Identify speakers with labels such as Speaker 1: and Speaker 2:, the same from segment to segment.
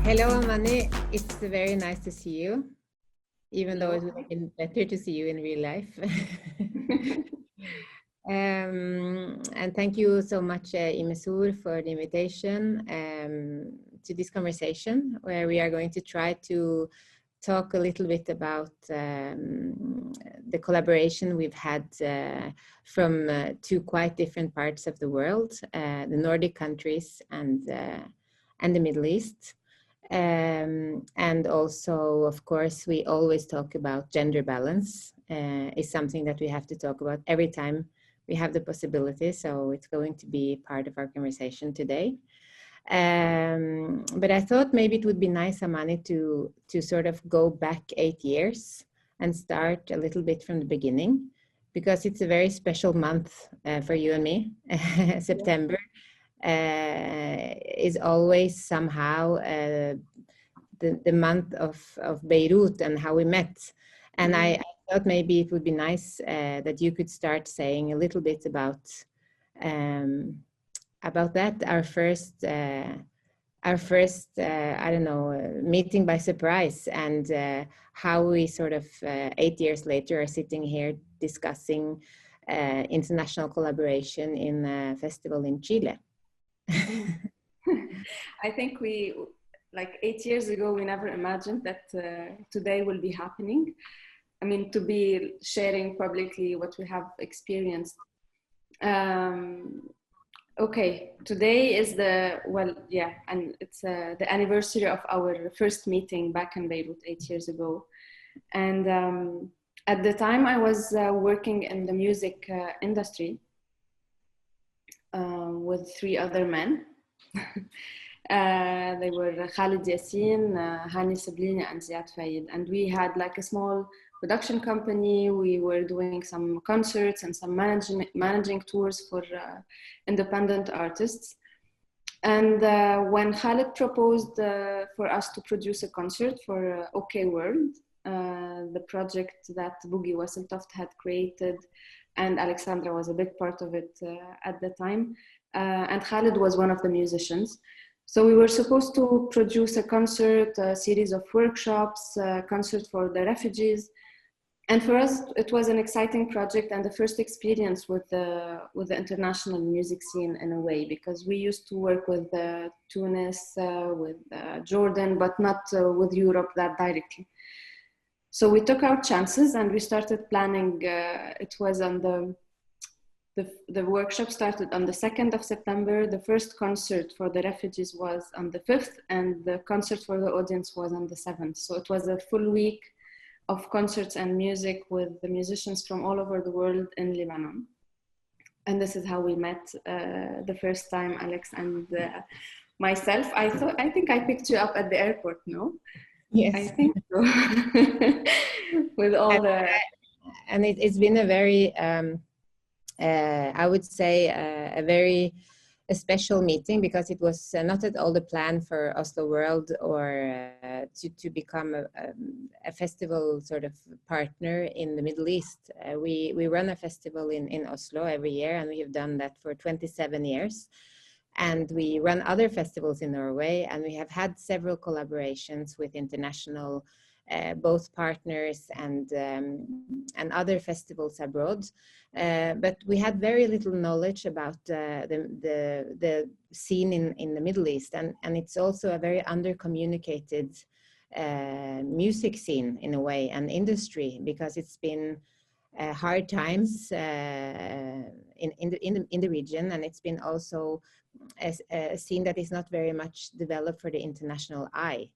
Speaker 1: Hello, Amani. It's very nice to see you, even though it would have been better to see you in real life. And thank you so much, IMESUR, for the invitation to this conversation, where we are going to try to talk a little bit about the collaboration we've had from two quite different parts of the world, the Nordic countries and the Middle East. And also, of course, we always talk about gender balance. Is something that we have to talk about every time we have the possibility. So it's going to be part of our conversation today. But I thought maybe it would be nice, Amani, to sort of go back 8 years and start a little bit from the beginning, because it's a very special month for you and me. September is always somehow the month of Beirut and how we met. And I thought maybe it would be nice that you could start saying a little bit about that, our first I don't know, meeting by surprise, and how we sort of 8 years later are sitting here discussing international collaboration in a festival in Chile.
Speaker 2: I think we, like 8 years ago, we never imagined that today will be happening. I mean, to be sharing publicly what we have experienced. Okay, today is and it's the anniversary of our first meeting back in Beirut 8 years ago. And at the time I was working in the music industry with 3 other men. They were Khalid Yassin, Hani Sablini, and Ziad Fayed. And we had like a small production company. We were doing some concerts and some managing tours for independent artists. And when Khalid proposed for us to produce a concert for OK World, the project that Boogie Wasseltoft had created, and Alexandra was a big part of it at the time, and Khalid was one of the musicians. So we were supposed to produce a concert, a series of workshops, a concert for the refugees. And for us, it was an exciting project and the first experience with the international music scene in a way, because we used to work with Tunis, with Jordan, but not with Europe that directly. So we took our chances and we started planning. It was on the workshop started on the 2nd of September. The first concert for the refugees was on the 5th, and the concert for the audience was on the 7th. So it was a full week of concerts and music with the musicians from all over the world in Lebanon. And this is how we met the first time, Alex and myself. I think I picked you up at the airport, no?
Speaker 1: Yes.
Speaker 2: I think so. With all
Speaker 1: and it's been a very, I would say, a very special meeting, because it was not at all the plan for Oslo World or to become a festival sort of partner in the Middle East. We run a festival in Oslo every year, and we have done that for 27 years. And we run other festivals in Norway, and we have had several collaborations with international both partners and other festivals abroad, but we had very little knowledge about the scene in the Middle East, and it's also a very under-communicated music scene in a way, and industry, because it's been hard times in the region, and it's been also a scene that is not very much developed for the international eye.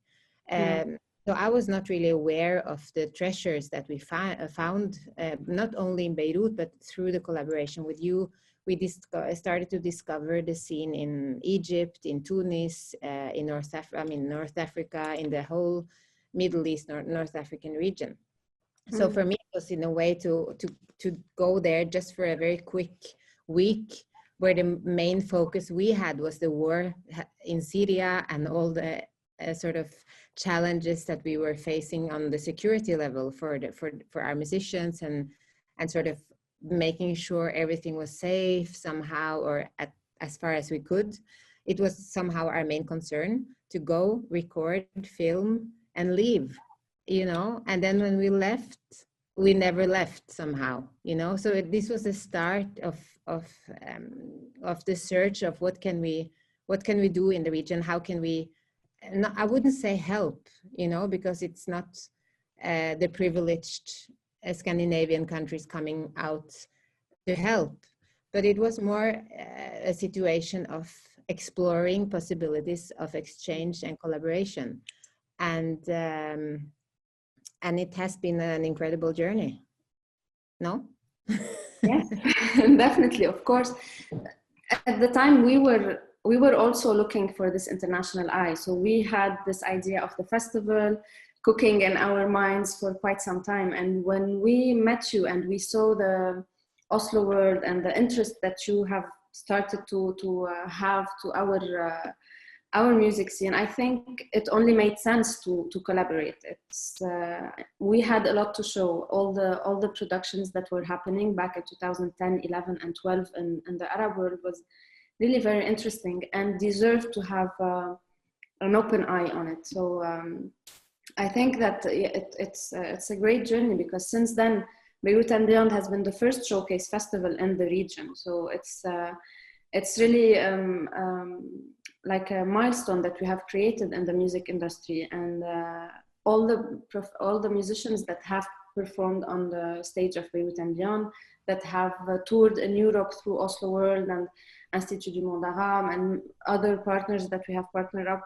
Speaker 1: So I was not really aware of the treasures that we found, not only in Beirut, but through the collaboration with you. We started to discover the scene in Egypt, in Tunis, in North Africa, in the whole Middle East, North African region. So for me, it was in a way to go there just for a very quick week, where the main focus we had was the war in Syria and all the sort of challenges that we were facing on the security level for our musicians, and sort of making sure everything was safe somehow, or as far as we could. It was somehow our main concern. to go, record, film, and leave, you know. And then when we left, we never left somehow, you know. So this was the start of the search of what can we do in the region, how can we, no, I wouldn't say help, you know, because it's not the privileged Scandinavian countries coming out to help, but it was more a situation of exploring possibilities of exchange and collaboration, and it has been an incredible journey. No?
Speaker 2: Yes, definitely, of course. At the time, we were also looking for this international eye. So we had this idea of the festival cooking in our minds for quite some time. And when we met you and we saw the Oslo world and the interest that you have started to have to our music scene, I think it only made sense to collaborate. It's we had a lot to show. All the productions that were happening back in 2010, 11, and 12 in the Arab world was really very interesting and deserved to have an open eye on it. So I think that it's a great journey, because since then Beirut and Beyond has been the first showcase festival in the region. So it's really like a milestone that we have created in the music industry, and all the musicians that have performed on the stage of Beirut and Beyond, that have toured in Europe through Oslo World and Institut du Monde Arabe, and other partners that we have partnered up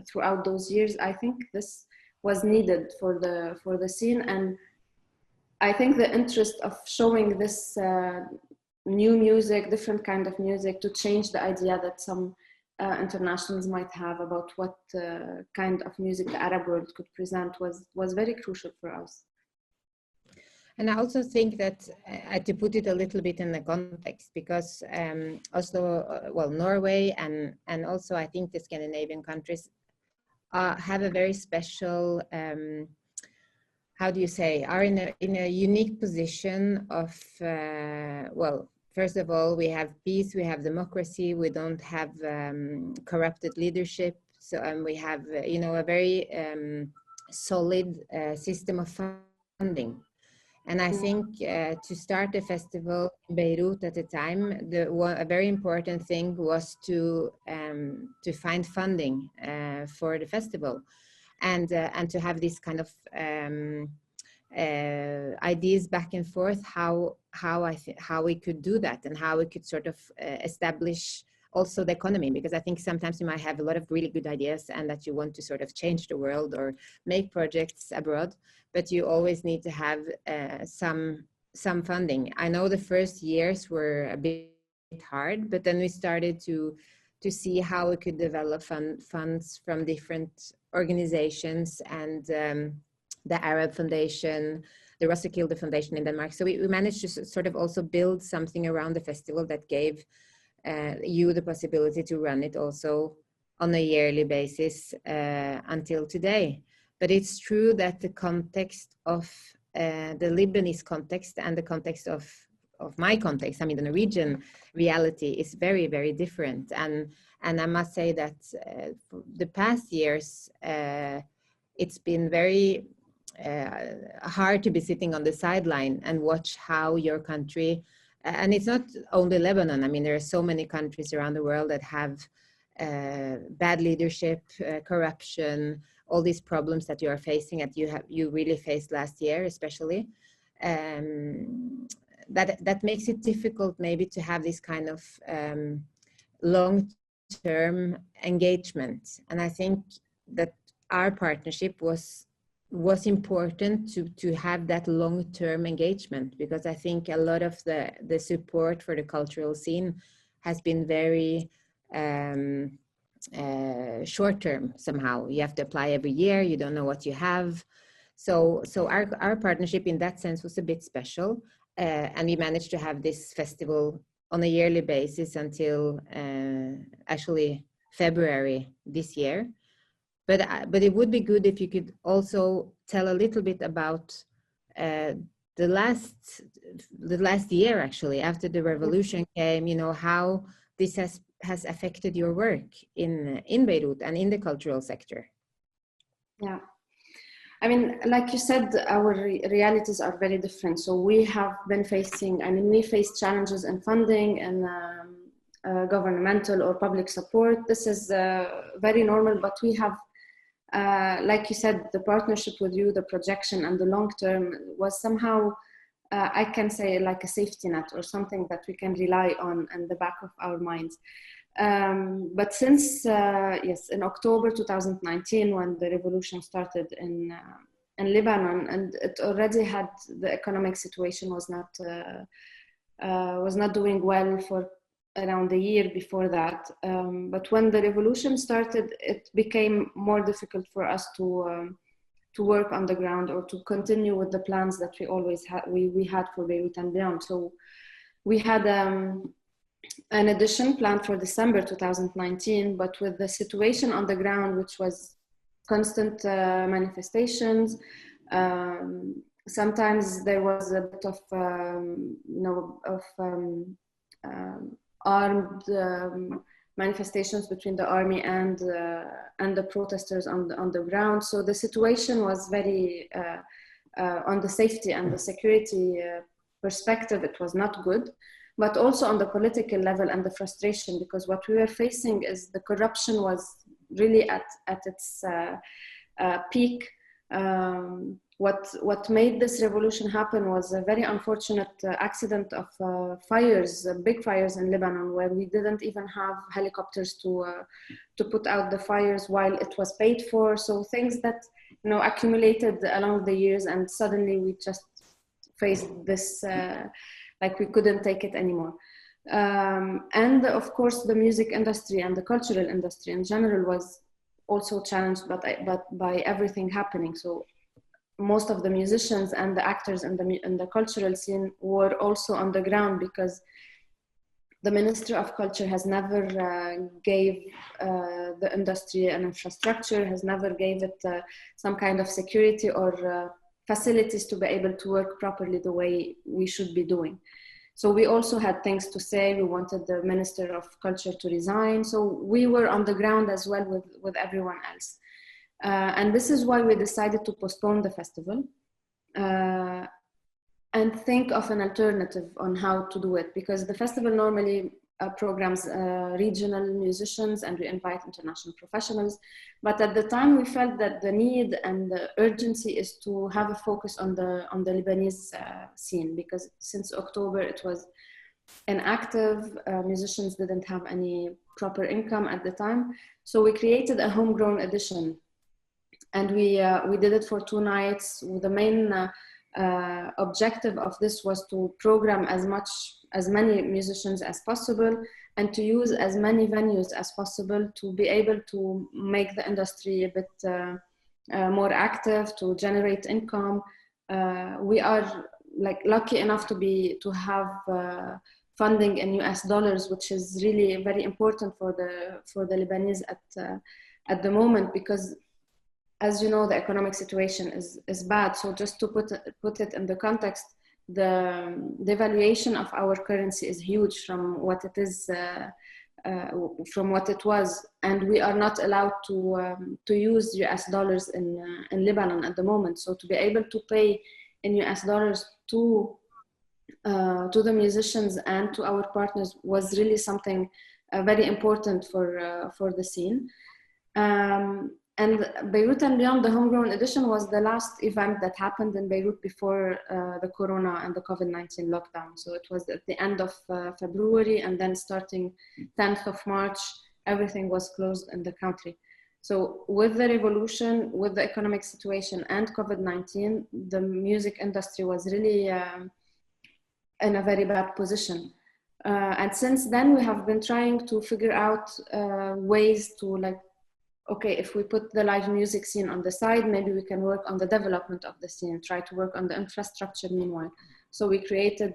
Speaker 2: throughout those years. I think this was needed for the scene, and I think the interest of showing this new music, different kind of music, to change the idea that some internationals might have about what kind of music the Arab world could present was very crucial for us.
Speaker 1: And I also think that to put it a little bit in the context, because Oslo, well, Norway and also I think the Scandinavian countries have a very special, how do you say, are in a unique position of, well, first of all, we have peace, we have democracy, we don't have corrupted leadership. So we have, you know, a very solid system of funding. And I think to start a festival in Beirut at the time, a very important thing was to find funding for the festival, and to have this kind of ideas back and forth how we could do that, and how we could sort of establish also the economy, because I think sometimes you might have a lot of really good ideas and that you want to sort of change the world or make projects abroad, but you always need to have some funding. I know the first years were a bit hard, but then we started to see how we could develop funds from different organizations, and the Arab Foundation, the Roskilde Foundation in Denmark. So we managed to sort of also build something around the festival that gave you the possibility to run it also on a yearly basis until today. But it's true that the context of the Lebanese context and the context of my context, I mean the Norwegian reality, is very, very different. And I must say that the past years, it's been very hard to be sitting on the sideline and watch how your country, and it's not only Lebanon, I mean there are so many countries around the world that have bad leadership, corruption, all these problems that you are facing, that you really faced last year especially, that makes it difficult maybe to have this kind of long-term engagement. And I think that our partnership was important to have that long-term engagement, because I think a lot of the support for the cultural scene has been very short-term somehow. You have to apply every year, you don't know what you have. So our partnership in that sense was a bit special, and we managed to have this festival on a yearly basis until actually February this year. But it would be good if you could also tell a little bit about the last year, actually, after the revolution came, you know, how this has has affected your work in Beirut and in the cultural sector?
Speaker 2: Yeah. I mean, like you said, our realities are very different. So we have been facing, I mean, we face challenges in funding and governmental or public support. This is very normal, but we have, like you said, the partnership with you, the projection and the long term was somehow, I can say, like a safety net or something that we can rely on in the back of our minds. But since, yes, in October 2019, when the revolution started in Lebanon, and it already had, the economic situation was not doing well for around a year before that. But when the revolution started, it became more difficult for us to work on the ground or to continue with the plans that we always had, we had for Beirut and beyond. So we had an edition planned for December 2019, but with the situation on the ground, which was constant manifestations, sometimes there was a bit of, armed manifestations between the army and the protesters on the ground. So the situation was very, on the safety and the security perspective, it was not good. But also on the political level and the frustration, because what we were facing is the corruption was really at its peak. What made this revolution happen was a very unfortunate accident of fires, big fires in Lebanon, where we didn't even have helicopters to put out the fires while it was paid for. So things that, you know, accumulated along the years, and suddenly we just faced this. Like we couldn't take it anymore. And of course, the music industry and the cultural industry in general was also challenged by everything happening. So most of the musicians and the actors in the cultural scene were also on the ground, because the Ministry of Culture has never gave the industry an infrastructure, has never gave it some kind of security or facilities to be able to work properly the way we should be doing. So we also had things to say. We wanted the Minister of Culture to resign. So we were on the ground as well with everyone else. And this is why we decided to postpone the festival and think of an alternative on how to do it, because the festival normally programs regional musicians and we invite international professionals. But at the time we felt that the need and the urgency is to have a focus on the Lebanese scene, because since October it was inactive. Musicians didn't have any proper income at the time. So we created a homegrown edition, and we did it for 2 nights. The main objective of this was to program as many musicians as possible and to use as many venues as possible to be able to make the industry a bit more active, to generate income. We are like lucky enough to have funding in US dollars, which is really very important for the Lebanese at the moment, because as you know, the economic situation is bad. So just to put it in the context, the devaluation of our currency is huge from what it is, from what it was, and we are not allowed to use US dollars in Lebanon at the moment. So to be able to pay in US dollars to the musicians and to our partners was really something very important for the scene. And Beirut and Beyond, the homegrown edition, was the last event that happened in Beirut before the Corona and the COVID-19 lockdown. So it was at the end of February, and then starting 10th of March, everything was closed in the country. So with the revolution, with the economic situation and COVID-19, the music industry was really in a very bad position. And since then, we have been trying to figure out ways to, like, okay, if we put the live music scene on the side, maybe we can work on the development of the scene, try to work on the infrastructure meanwhile. So we created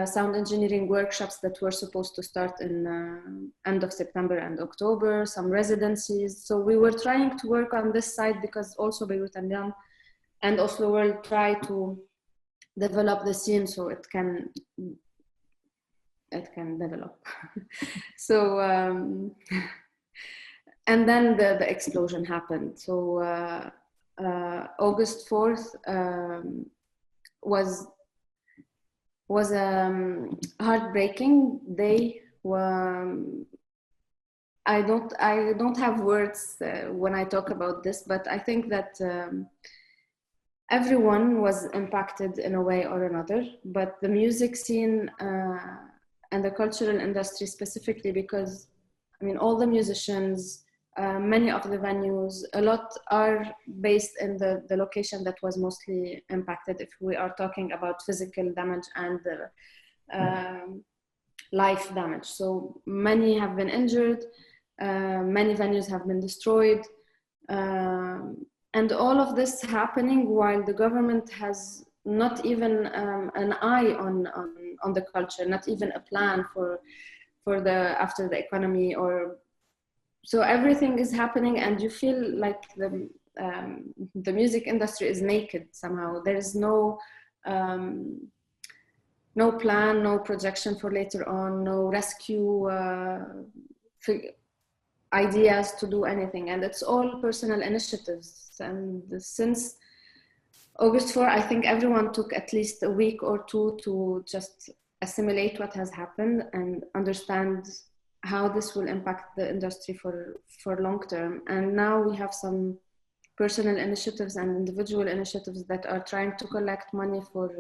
Speaker 2: sound engineering workshops that were supposed to start in end of September and October, some residencies. So we were trying to work on this side, because also Beirut and Beyond and Oslo World try to develop the scene so it can it can develop. So and then the explosion happened. So August 4th was a heartbreaking day. I don't have words when I talk about this, but I think that everyone was impacted in a way or another, but the music scene and the cultural industry specifically, because I mean, all the musicians, many of the venues, a lot are based in the location that was mostly impacted, if we are talking about physical damage and life damage. So many have been injured, many venues have been destroyed, and all of this happening while the government has not even an eye on the culture, not even a plan for the after the economy, or so everything is happening, and you feel like the music industry is naked somehow. There is no plan, no projection for later on, no rescue ideas to do anything, and it's all personal initiatives. And since August 4, I think everyone took at least a week or two to just assimilate what has happened and understand how this will impact the industry for long term. And now we have some personal initiatives and individual initiatives that are trying to collect money for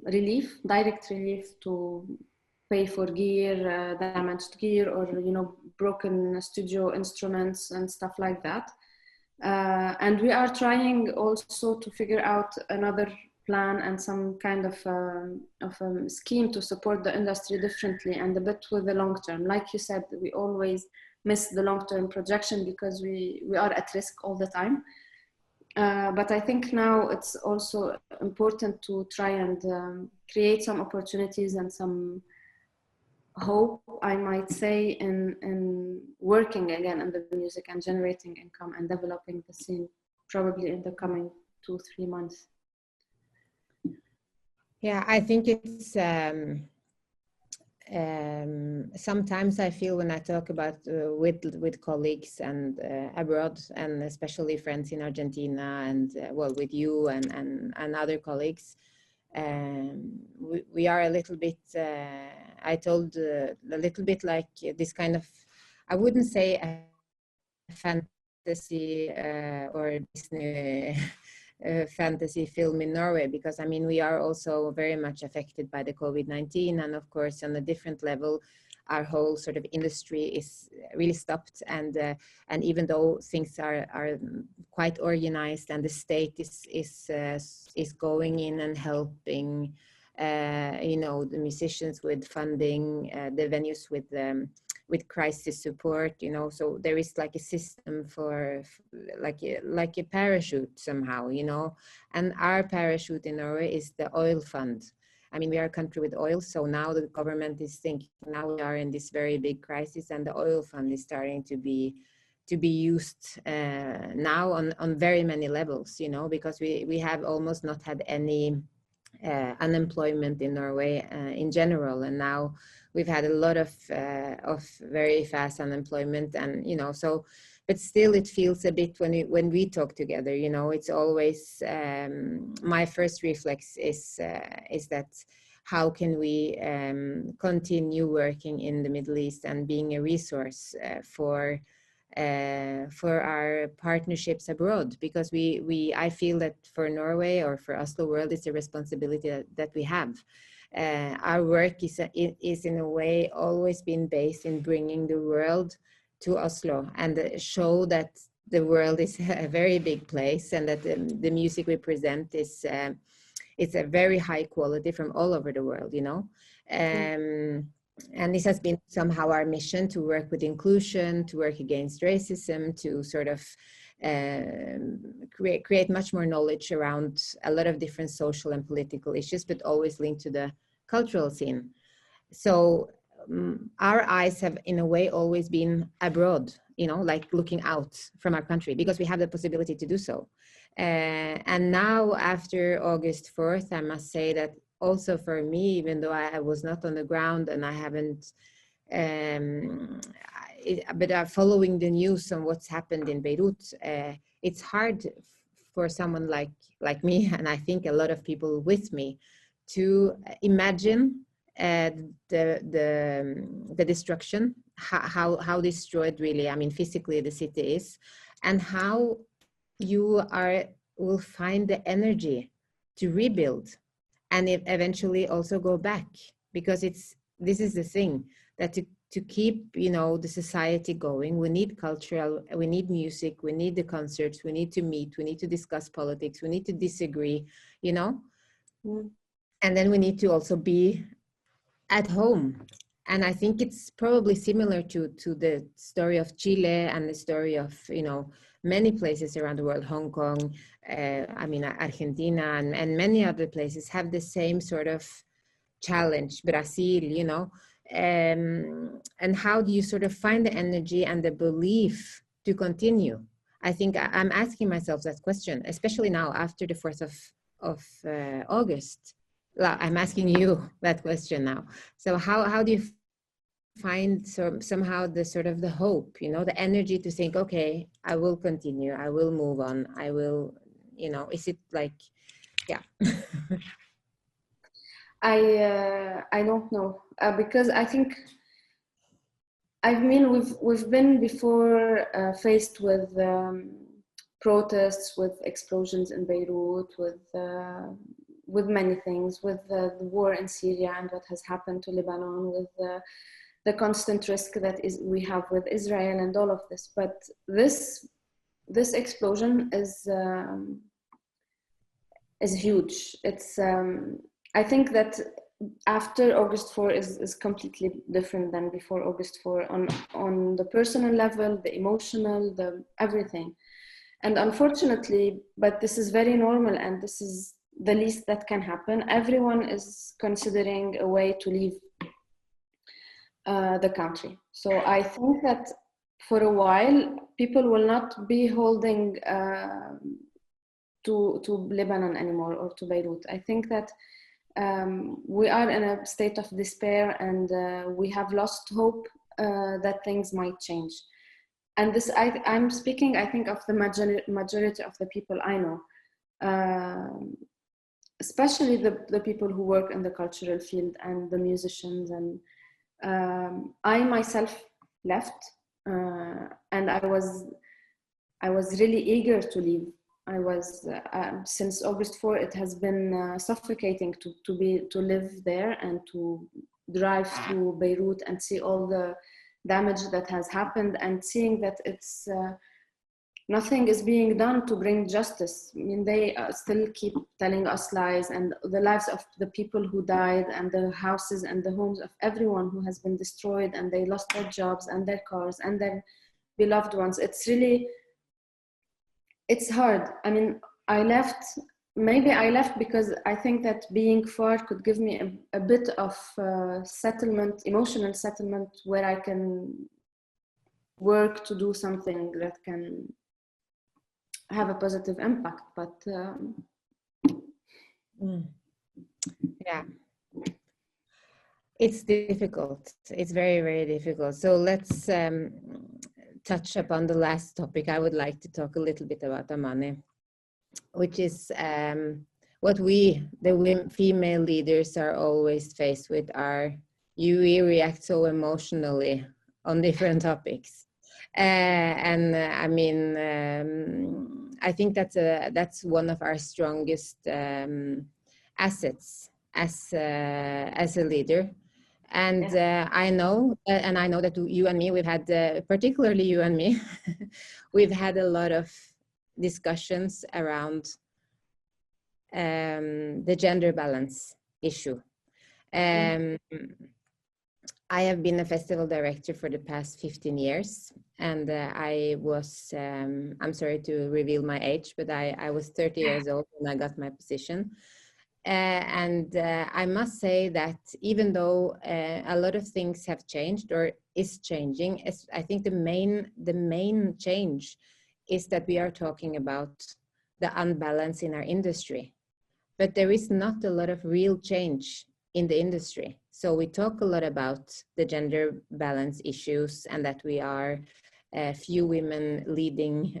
Speaker 2: relief, direct relief, to pay for gear, damaged gear, or broken studio instruments and stuff like that. And we are trying also to figure out another plan and some kind of a scheme to support the industry differently and a bit with the long term. Like you said, we always miss the long term projection because we are at risk all the time. But I think now it's also important to try and create some opportunities and some hope, I might say, in working again in the music and generating income and developing the scene probably in the coming 2-3 months.
Speaker 1: Yeah, I think it's sometimes I feel when I talk about with colleagues and abroad, and especially friends in Argentina and well, with you and other colleagues, we are a little bit, I told a little bit like this kind of, I wouldn't say a fantasy or Disney fantasy film in Norway, because I mean we are also very much affected by the COVID-19, and of course on a different level our whole sort of industry is really stopped, and even though things are quite organized and the state is going in and helping the musicians with funding, the venues with crisis support, so there is like a system for like a parachute somehow, and our parachute in Norway is the oil fund. I mean, we are a country with oil, so now the government is thinking, now we are in this very big crisis, and the oil fund is starting to be used now on very many levels, because we have almost not had any unemployment in Norway in general, and now we've had a lot of very fast unemployment, and so, but still it feels a bit when we talk together, it's always my first reflex is that how can we continue working in the Middle East and being a resource for our partnerships abroad, because I feel that for Norway or for Oslo World, it's a responsibility that we have. Our work is in a way always been based in bringing the world to Oslo and show that the world is a very big place, and that the music we present is it's a very high quality from all over the world, and this has been somehow our mission, to work with inclusion, to work against racism, to sort of create much more knowledge around a lot of different social and political issues, but always linked to the cultural scene. So our eyes have in a way always been abroad, like looking out from our country, because we have the possibility to do so. And now after August 4th, I must say that also for me, even though I was not on the ground and I haven't, but following the news on what's happened in Beirut, it's hard for someone like me, and I think a lot of people with me, to imagine the destruction, how destroyed really, I mean, physically the city is, and how you will find the energy to rebuild and eventually also go back, because this is the thing, that to keep, you know, the society going, we need cultural, we need music, we need the concerts, we need to meet, we need to discuss politics, we need to disagree, you know. And then we need to also be at home. And I think it's probably similar to the story of Chile and the story of, you know, many places around the world, Hong Kong, I mean, Argentina, and many other places have the same sort of challenge, Brazil, you know. And how do you sort of find the energy and the belief to continue? I think I'm asking myself that question, especially now after the 4th of August. I'm asking you that question now. So how do you find somehow the sort of the hope, you know, the energy to think, okay, I will continue, I will move on, I will, you know, is it like, yeah.
Speaker 2: I don't know, because I think, I mean, we've been before faced with protests, with explosions in Beirut, with many things, with the war in Syria and what has happened to Lebanon, with the constant risk that we have with Israel and all of this. But this explosion is huge. It's I think that after August 4 is completely different than before August 4 on the personal level, the emotional, the everything. And unfortunately, but this is very normal, and this is the least that can happen. Everyone is considering a way to leave the country. So I think that for a while, people will not be holding to Lebanon anymore, or to Beirut. I think that we are in a state of despair, and we have lost hope that things might change. And this, I'm speaking, I think, of the majority of the people I know, especially the people who work in the cultural field and the musicians. And I myself left, and I was really eager to leave. I was since August 4, it has been suffocating to live there and to drive through Beirut and see all the damage that has happened, and seeing that it's nothing is being done to bring justice. I mean, they still keep telling us lies, and the lives of the people who died, and the houses and the homes of everyone who has been destroyed, and they lost their jobs and their cars and their beloved ones. It's really, it's hard. I mean, maybe I left because I think that being far could give me a bit of settlement, emotional settlement, where I can work to do something that can have a positive impact. But
Speaker 1: yeah, it's difficult. It's very, very difficult. So let's touch upon the last topic. I would like to talk a little bit about Amane, which is what we, the female leaders, are always faced with. We react so emotionally on different topics. And I mean, I think that's one of our strongest assets as a leader. And yeah. I know that you and me, we've had, particularly you and me, we've had a lot of discussions around the gender balance issue. I have been a festival director for the past 15 years, and I was, I'm sorry to reveal my age, but I was 30 years old when I got my position. And I must say that even though a lot of things have changed or is changing, I think the main change is that we are talking about the unbalance in our industry. but there is not a lot of real change in the industry. So we talk a lot about the gender balance issues and that we are few women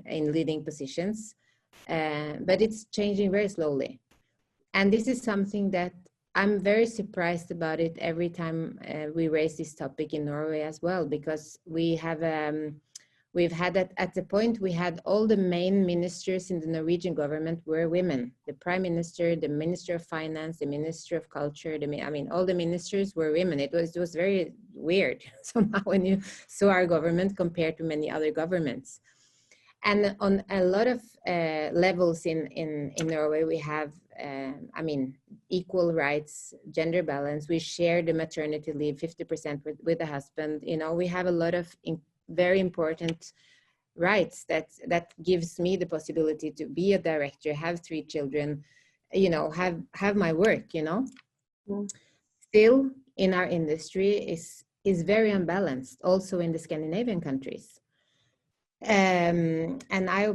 Speaker 1: in leading positions, but it's changing very slowly. And this is something that I'm very surprised about it every time we raise this topic in Norway as well, because we have we've had at the point we had all the main ministers in the Norwegian government were women. The prime minister, the minister of finance, the minister of culture, I mean, all the ministers were women. It was very weird somehow when you saw our government compared to many other governments. And on a lot of levels in Norway, we have, I mean, equal rights, gender balance. We share the maternity leave 50% with the husband. You know, we have a lot of very important rights that gives me the possibility to be a director, have 3 children, you know, have my work, you know. Mm. Still in our industry is very unbalanced, also in the Scandinavian countries. And I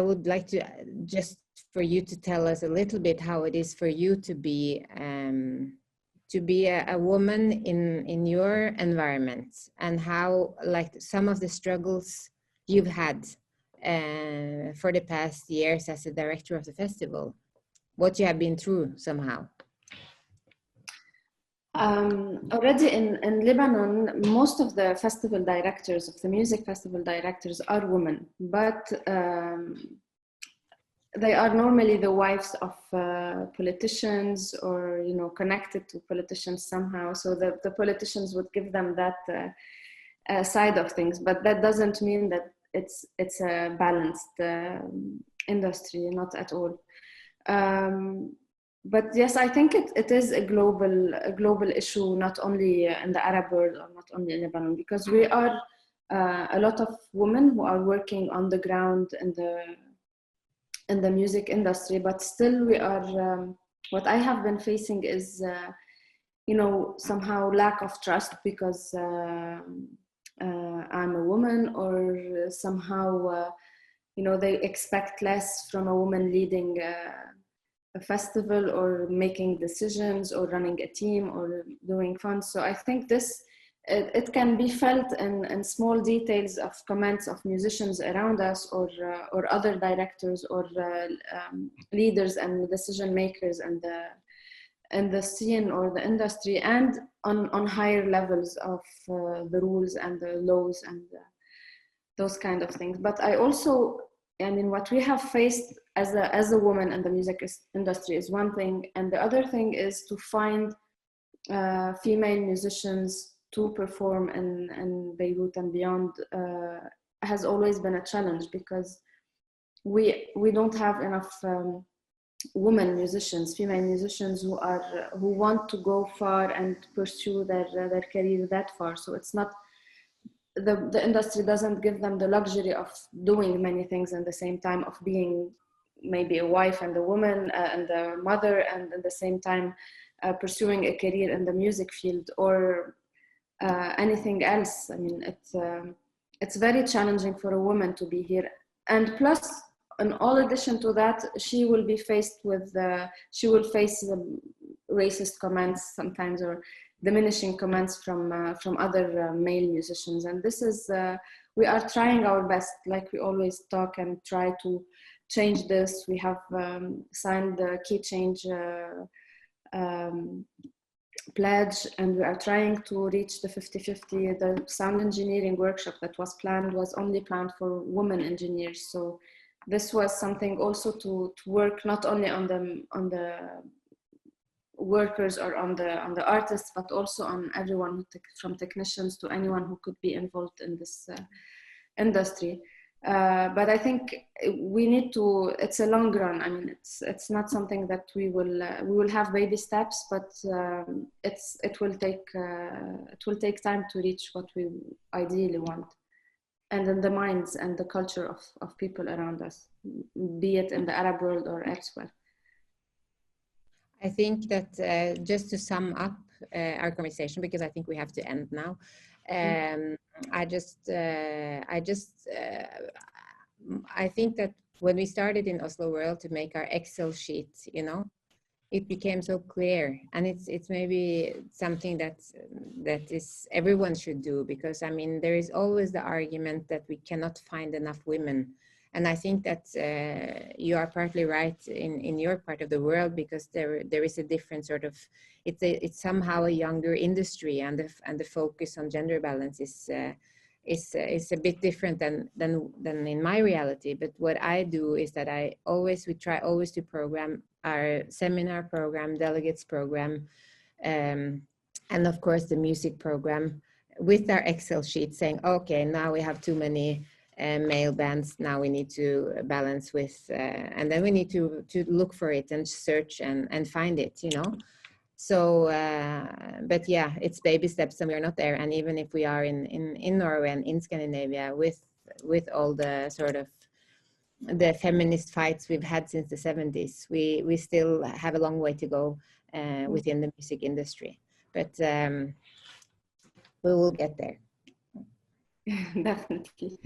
Speaker 1: would like to just for you to tell us a little bit how it is for you to be a woman in your environment, and how, like, some of the struggles you've had for the past years as a director of the festival, what you have been through somehow.
Speaker 2: Already in Lebanon, most of the festival directors, of the music festival directors, are women, but they are normally the wives of politicians, or, you know, connected to politicians somehow. So the politicians would give them that side of things, but that doesn't mean that it's a balanced industry, not at all. But yes, I think it is a global issue, not only in the Arab world or not only in Lebanon, because we are a lot of women who are working on the ground in the music industry, but still we are, what I have been facing is, you know, somehow lack of trust, because I'm a woman, or somehow, you know, they expect less from a woman leading a festival, or making decisions, or running a team, or doing funds. So I think it can be felt in small details of comments of musicians around us, or other directors, or leaders and decision makers in the scene or the industry, and on higher levels of the rules and the laws and those kind of things. But I also, I mean, what we have faced as a woman in the music industry is one thing, and the other thing is to find female musicians to perform in Beirut and beyond has always been a challenge, because we don't have enough women musicians, female musicians who want to go far and pursue their career that far. So it's not, the industry doesn't give them the luxury of doing many things at the same time, of being maybe a wife and a woman and a mother, and at the same time pursuing a career in the music field, or anything else. I mean, it's very challenging for a woman to be here. And plus, in all addition to that, she will be faced with, she will face racist comments sometimes, or diminishing comments from other male musicians. And this is, we are trying our best, like we always talk, and try to change this. We have signed the Key Change pledge, and we are trying to reach the 50-50. The sound engineering workshop that was planned was only planned for women engineers. So this was something also to work not only on the workers or on the artists, but also on everyone, from technicians to anyone who could be involved in this industry. But I think we need to, it's a long run. I mean, it's not something that we will have baby steps, but it will take time to reach what we ideally want, and in the minds and the culture of people around us, be it in the Arab world or elsewhere.
Speaker 1: I think that just to sum up our conversation, because I think we have to end now. I think that when we started in Oslo World to make our Excel sheet, you know, it became so clear, and it's maybe something that is everyone should do, because I mean there is always the argument that we cannot find enough women, and I think that you are partly right in your part of the world, because there is a different sort of, it's somehow a younger industry, and the focus on gender balance is a bit different than in my reality. But what I do is that we try always to program our seminar program, delegates program, and of course the music program with our Excel sheet, saying, okay, now we have too many male bands, now we need to balance with, and then we need to look for it and search and find it, you know. So, but yeah, it's baby steps, and we're not there. And even if we are in Norway and in Scandinavia, with all the sort of the feminist fights we've had since the 70s, we still have a long way to go within the music industry. But we will get there.
Speaker 2: Definitely.